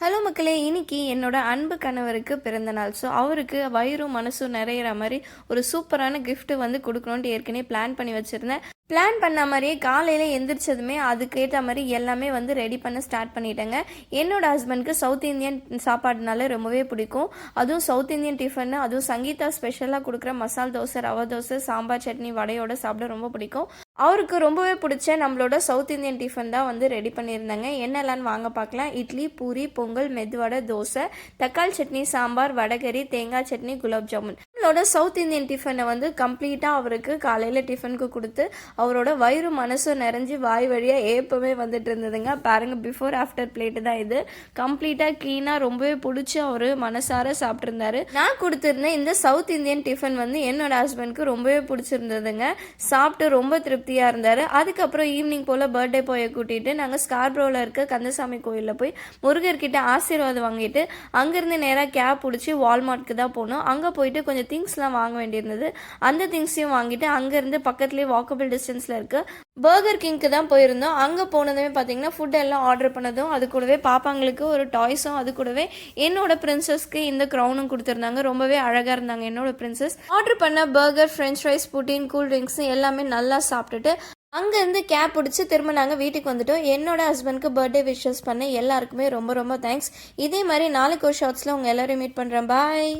Hello மக்களே! இன்னைக்கு என்னோட அன்பு கணவருக்கு பிறந்த நாள். ஸோ, அவருக்கு வயிறும், மனசும் நிறையிற மாரி ஒரு சூப்பரான கிஃப்ட் வந்து குடுக்கணுன்ட்டு ஏற்கனவே பிளான் பண்ணி வச்சிருந்தேன். பிளான் பண்ண மாரியே காலையில எந்திரிச்சதுமே அதுக்கேத்த மாரி எல்லாமே வந்து ரெடி பண்ண ஸ்டார்ட் பண்ணிட்டேங்க. என்னோட ஹஸ்பண்ட்க்கு சவுத் இந்தியன் சாப்பாடுனாலே ரொம்பவே பிடிக்கும். அதுவும் சவுத் இந்தியன் டிஃபன், அதுவும் சங்கீதா ஸ்பெஷலா குடுக்குற மசால் தோசை, ரவா தோசை, சாம்பார் சட்னி, வடையோட சாப்பிட ரொம்ப பிடிக்கும். அவருக்கு ரொம்பவே பிடிச்ச நம்மளோட சவுத் இந்தியன் டிஃபன் தான் வந்து ரெடி பண்ணியிருந்தாங்க. என்னெல்லாம்னு வாங்க பார்க்கலாம். இட்லி, பூரி, பொங்கல், மெதுவடை, தோசை, தக்காளி சட்னி, சாம்பார், வடகறி, தேங்காய் சட்னி, குலாப் ஜாமுன். நம்மளோட சவுத் இந்தியன் டிஃபனை வந்து கம்ப்ளீட்டாக அவருக்கு காலையில் டிஃபனுக்கு கொடுத்து அவரோட வயிறு மனசும் நிறைஞ்சி வாய் வழியாக ஏப்பமே வந்துட்டு இருந்ததுங்க. பாருங்கள், பிஃபோர் ஆஃப்டர் பிளேட்டு தான் இது. கம்ப்ளீட்டாக க்ளீனாக ரொம்பவே பிடிச்சி அவர் மனசார சாப்பிட்ருந்தாரு. நான் கொடுத்துருந்தேன் இந்த சவுத் இந்தியன் டிஃபன் வந்து என்னோட ஹஸ்பண்ட்க்கு ரொம்பவே பிடிச்சிருந்ததுங்க. சாப்பிட்டு ரொம்ப திருப்தியாக இருந்தார். அதுக்கப்புறம் ஈவினிங் போல் பர்த்டே போயை கூட்டிகிட்டு நாங்கள் ஸ்கார்ப்ரோவில் இருக்க கந்தசாமி கோயிலில் போய் முருகர்கிட்ட ஆசீர்வாதம் வாங்கிட்டு அங்கேருந்து நேராக கேப் பிடிச்சி வால்மார்ட்க்கு தான் போனோம். அங்கே போயிட்டு கொஞ்சம் திங்ஸ்லாம் வாங்க வேண்டியிருந்தது. அந்த திங்ஸையும் வாங்கிட்டு அங்கேருந்து பக்கத்துலேயே வாக்கபிள் டிஸ்டன்ஸில் இருக்க பர்கர் கிங்க்கு தான் போயிருந்தோம். அங்கே போனதுமே பார்த்தீங்கன்னா ஃபுட் எல்லாம் ஆர்டர் பண்ணதும் அது கூடவே பாப்பாங்களுக்கு ஒரு டாய்ஸும் அது கூடவே என்னோட பிரின்சஸ்க்கு இந்த க்ரௌனும் கொடுத்துருந்தாங்க. ரொம்பவே அழகாக இருந்தாங்க என்னோட பிரின்சஸ். ஆர்டர் பண்ண burger, french fries, pudding, cool drinks எல்லாமே நல்லா சாப்பிட்டுட்டு அங்கேருந்து கேப் பிடிச்சி திரும்ப நாங்கள் வீட்டுக்கு வந்துட்டோம். என்னோட ஹஸ்பண்ட்க்கு பர்த்டே விஷஸ் பண்ண எல்லாருக்குமே ரொம்ப ரொம்ப தேங்க்ஸ். இதே மாதிரி நாளைக்கு ஒரு ஷார்ட்ஸில் உங்கள் எல்லோரும் மீட் பண்ணுறேன். பாய்.